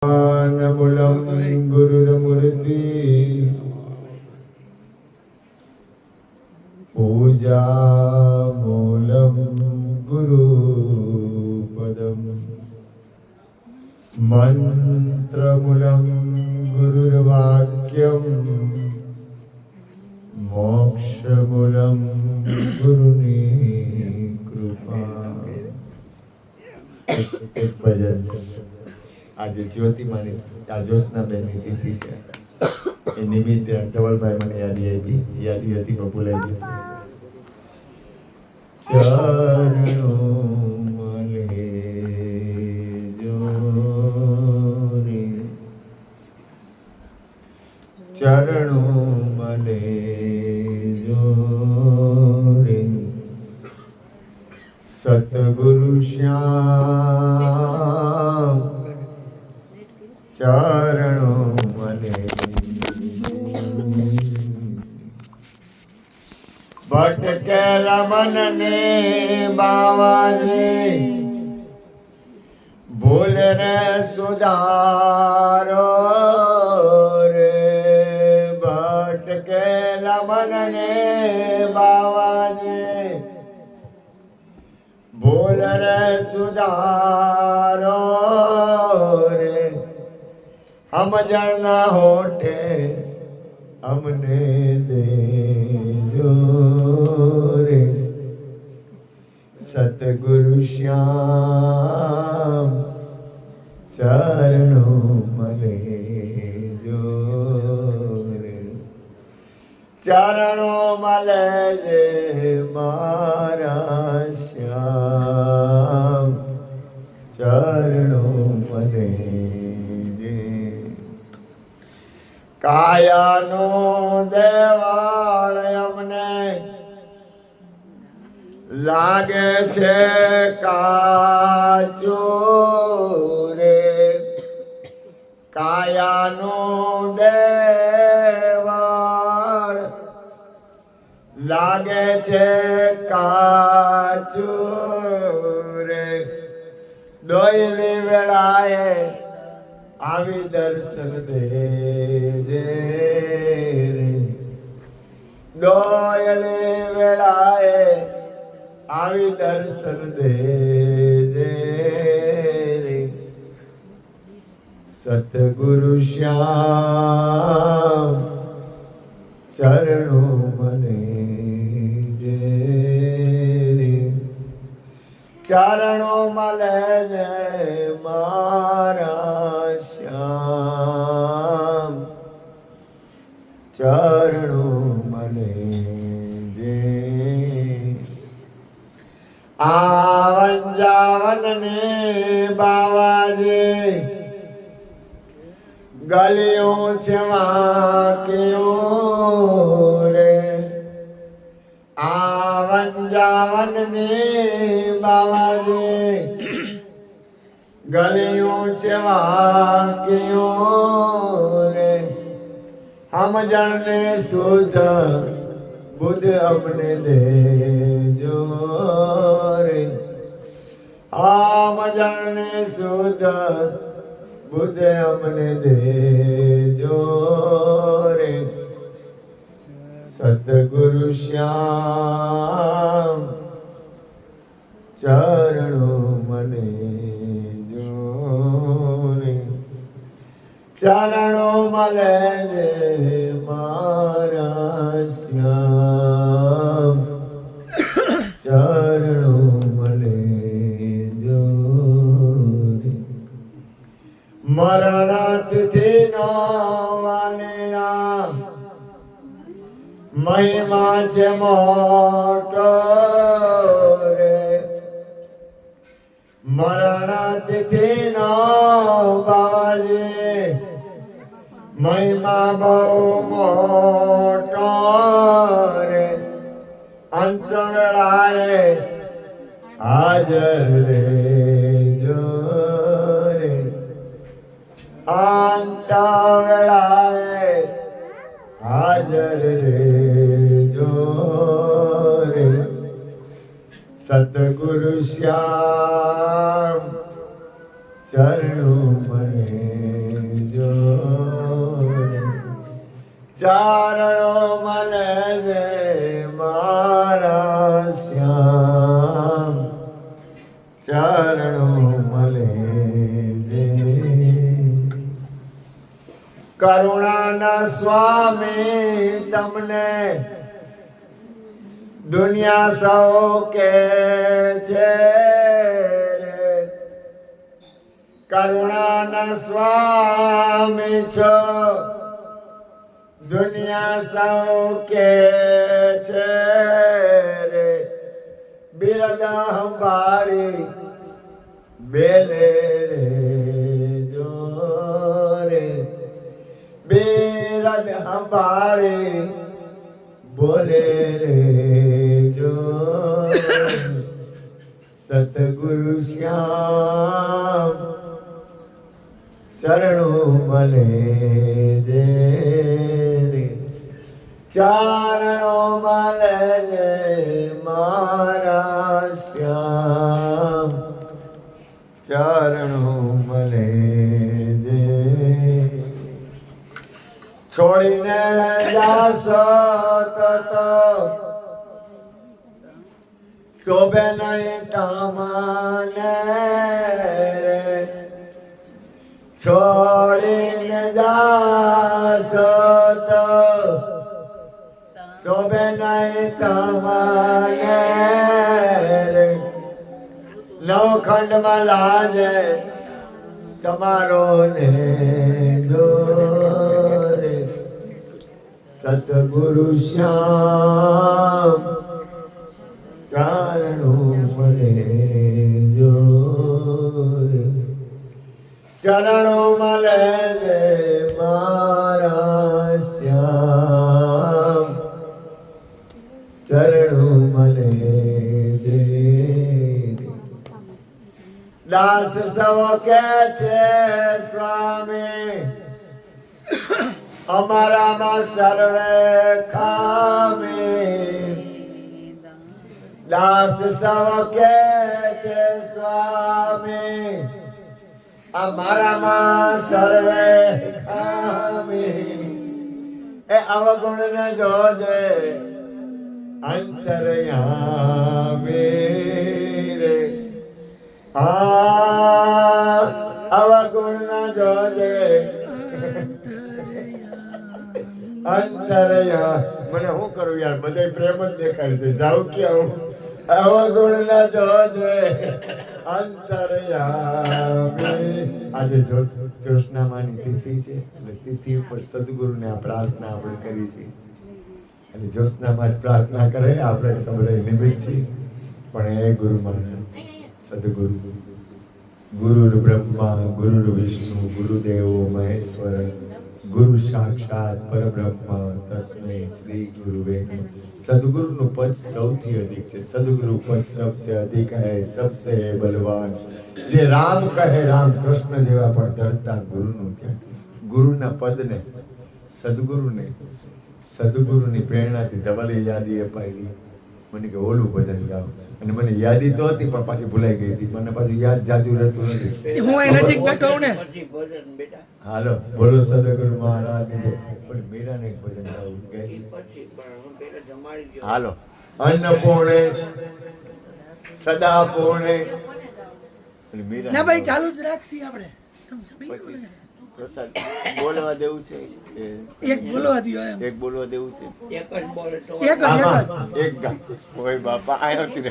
मूलम गुरुर्मूर्ति पूजा मूलम गुरुपदम मंत्र मूलम गुरुर्वाक्यम मोक्ष मूलम गुरुनी कृपा। एक भजन आज ज्योति मानी ज्योत्सना बेन तिथि है ए निमित्ते धवल भाई મને યાદી હતી પણ ભૂલાઈ ગઈ। ચરણો મલે જો રે ચરણો મલે જો રે સતગુરુ શ્યામ ચરણો મલે। ભટકેલા મનને બાવાજી ભૂલ રે સુધારો રે। ભટકેલા મનને બાવાજી ભૂલ રે સુધારો રે। हम जड़ना होठे हमने दे जो रे सतगुरु श्याम चरणों मले जो रे। चरणों मले जे मारा श्याम चरणों मले। કાયાનો દેવાળ અમને લાગે છે કાચો રે। કાયાનો દેવાળ લાગે છે કાચો રે। દોયલી વેળાએ આવી દર્શન દેજે રે। દોયલે વેળાએ આવી દર્શન દેજે રે। સતગુરુ શ્યામ ચરણો મને જે રે। ચરણો મલે જે મારા श्याम चरणों मले जे। आवन जावन ने बावाजे गलियों चवाक्यों रे। आवन जावन ने बावाजे गलियों चवाक्यों रे। हम जाने शुद्ध बुद्ध अपने दे जो रे। हम जाने शुद्ध बुद्ध अपने दे जो रे। सतगुरु श्याम चरणों मले चरणों मले जे मारा श्याम चरणों मले जो रे। मरणातिथि नो वालेना महिमा छे मोटो रे। मरणातिथि नो बावाजी महिमा बहु मोटो रे। अंत वेळाए हाजर रे जो रे। अंत वेळाए हाजर रे जो रे। सतगुरु श्याम चरणों मले ચારણો મળે છે મારા શ્યામ, ચરણો મળે છે. કરુણાના સ્વામી તમને દુનિયા સૌ કે છે રે. કરુણાના સ્વામી છો દુનિયા સૌ કે છે રે. બિરદ હંભારી બેલે રે જો રે. બિરદ હંભારી બોલે રે જો. સતગુરુ શ્યામ ચરણો મળે દે રે. ચારણો મળે છે મારા શ્યામ, ચરણો મળે દે. છોડીને જાશો તો શોભે નહીં તમને રે. છોડીને જાશો તો શોભે નહીં તમને રે. નવખંડમાં લાજે તમારો ને દોરે. સતગુરુ શ્યામ ચારણો મળે જો રે. ચરણો મળે છે મારા શ્યામ, ચરણો મળે છે. દાસ સૌ કે છે સ્વામી અમારામાં સર્વે ખામી. દાસ સૌ કે છે સ્વામી અમારામાં સર્વે ખામી. એ અવગુણ ને જોજે અંતરયામી રે. અવગુણ ના જોજે અંતરયા. મને શું કરું યાર, બધા પ્રેમ જ દેખાય છે. જાઉં ક્યાં? અવગુણ ના જોજે અંતરયામી. આજે જ્યોત્સનામાની તિથિ છે એટલે તિથિ ઉપર સદગુરુને આ પ્રાર્થના આપણે કરી છે. અને જ્યોત્સનામાં જ પ્રાર્થના કરે આપણે તો બધા નિમિત્ત છીએ. પણ એ ગુરુ મહારાજ સદગુરુ ગુરુ બ્રહ્મા ગુરુ વિષ્ણુ ગુરુદેવો મહેશ્વર ગુરુ સાક્ષાત પરબ્રહ્મ તસ્મૈ શ્રી ગુરુવે નમઃ. સદગુરુનું પદ સૌથી અધિક છે. સદગુરુ પદ સબસે અધિક હૈ, સબસે બલવાન. જે રામ કહે રામ, કૃષ્ણ જેવા પણ ડરતા ગુરુનું ત્યાં. ગુરુના પદને સદગુરુને સદગુરુની પ્રેરણાથી ધવલે યાદી અપાયેલી. મને કે ઓલું ભજન ગાવ, અને મને યાદી તો હતી પણ પાછી ભૂલાઈ ગઈ હતી. મને પાછું યાદ જાજુ રહેતું નથી. હું અહીં નજીક બેઠો હું ને. હાલો બોલો સદગુરુ મહારાજની. પણ મીરાને એક ભજન ગાવું કે હાલો. અન્નપૂર્ણે સદા પૂર્ણે. ના ભાઈ ચાલુ જ રાખશી આપણે. પ્રસાદ બોલવા દેવું છે. એક બોલવા દો એમ. એક બોલવા દેવું છે. એક જ બોલે તો એક જ એક ગા. કોઈ બાપા આયો હતી.